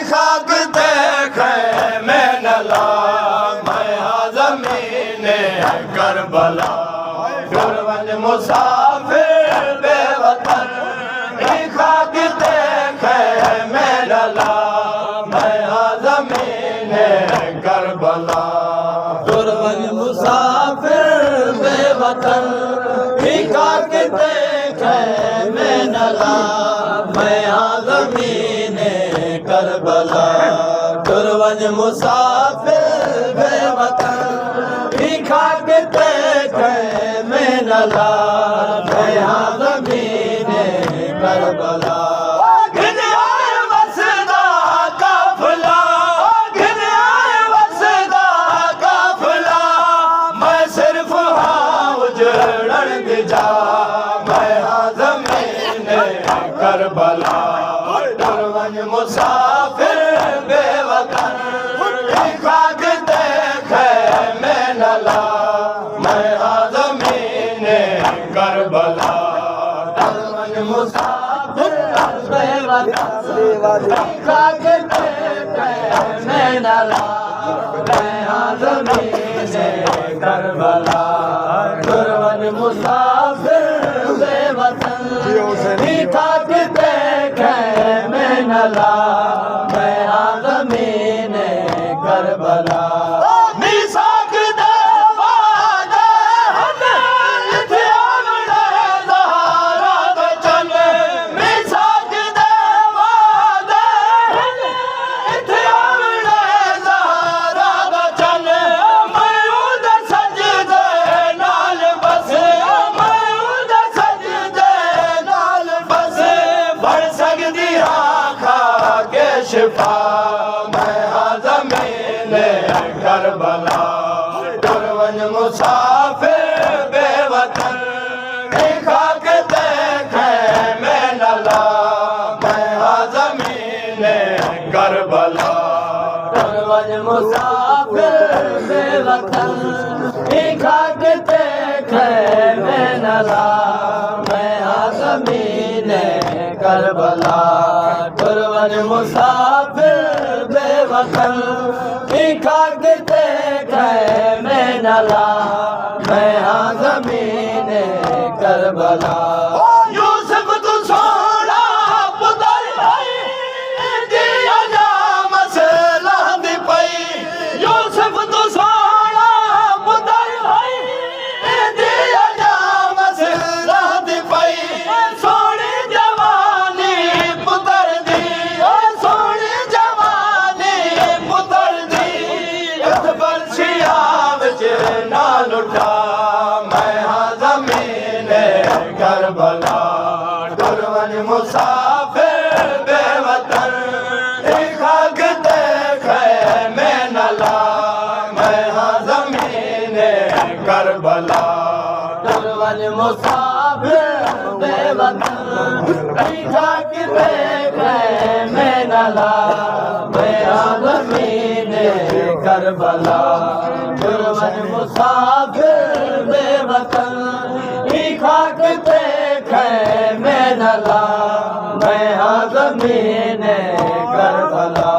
खाक देखे मैं नला मैं ज़मीन करबला दुर्वन मुसाफिर बेवतन खाक देखे मैं नला मैं ज़मीन करबला दुर्वन मुसाफिर बेवतन खाक देखे मैं नला मैं ज़मीन करबला दुर्वन मुसाफिर बेवतन खाक देखे मैं नला मैं ज़मीन करबला घिन आए वसदा काफिला घिन आए वसदा काफिला मैं सिर्फ हाँ उजड़न जा मैं ज़मीन करबला दुर्वन मुसाफिर बेवतन खाक देखे मैं नला मैं ज़मीन करबला दुर्वन मुसाफिर बेवतन खाक देखे मैं नला मैं ज़मीन करबला दुर्वन मुसाफिर बेवतन खाक देखे मैं नला मैं ज़मीन करबला मिसाक दे वादे हमें इथे आमने ज़हरा बचन मिसाक दे वादे हमें इथे आमने ज़हरा बचन मैं उद सजदे नाल बस मैं उद सजदे नाल बस बढ़ सकदी आखा के शिफा मैं ज़मीन करबला दुर्वन मुसाफिर बेवतन खाक देखे मैं नला मैं ज़मीन करबला दुर्वन मुसाफिर बेवतन खाक देखे मैं नला मैं ज़मीन करबला दुर्वन मुसाफिर बेवतन खाक देखे मैं नला मैं ज़मीन करबला यूसुफ तू सोना पुतर भाई दिया जा मसला दी पई यूसुफ तू सोना पुतर भाई दिया जा मसला दी पई सोनी जवानी पुतर दी सोनी जवानी पुतर दी इस बरछिया विच ना लुटा मैं ज़मीन करबला दुर्वन मुसाफिर बेवतन खाक देखे मैं नला मैं ज़मीन करबला दुर्वन मुसाफिर बेवतन खाक देखे मैं नला मैं ज़मीन करबला दुर्वन मुसाफिर बेवतन खाक देखे मैं नला मैं ज़मीन करबला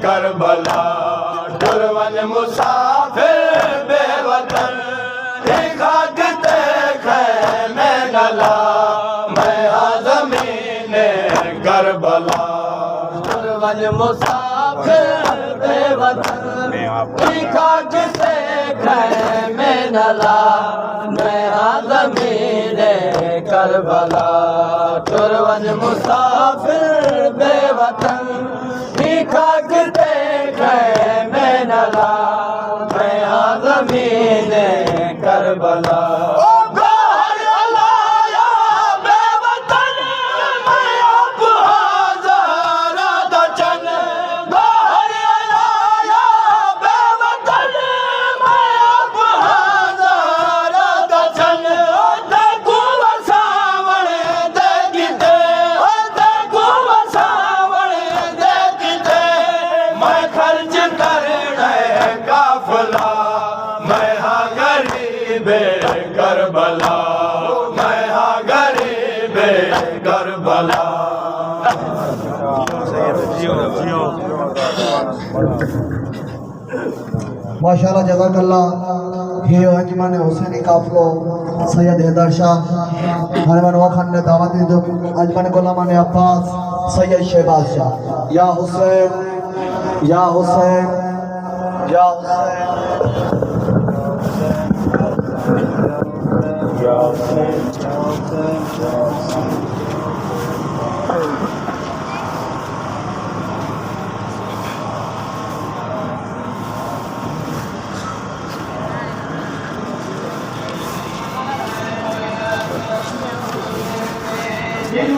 करबला दुर्वन मुसाफिर बेवतन खाक देखे मैं नला मैं ज़मीन करबला दुर्वन मुसाफिर बेवतन खाक देखे मैं नला मैं ज़मीन करबला दुर्वन मुसाफिर बेवतन खाक देखे मैं नला मैं ज़मीन करबला माशाल्लाह जज़ाकल्लाह। ये अंजमन हुसैनी काफिलो सैयद हैदर शाह हरमन वखान ने दावत दी। अंजमन गुलामान अब्बास सैयद शहबाज शाह। या हुसैन या हुसैन या जिन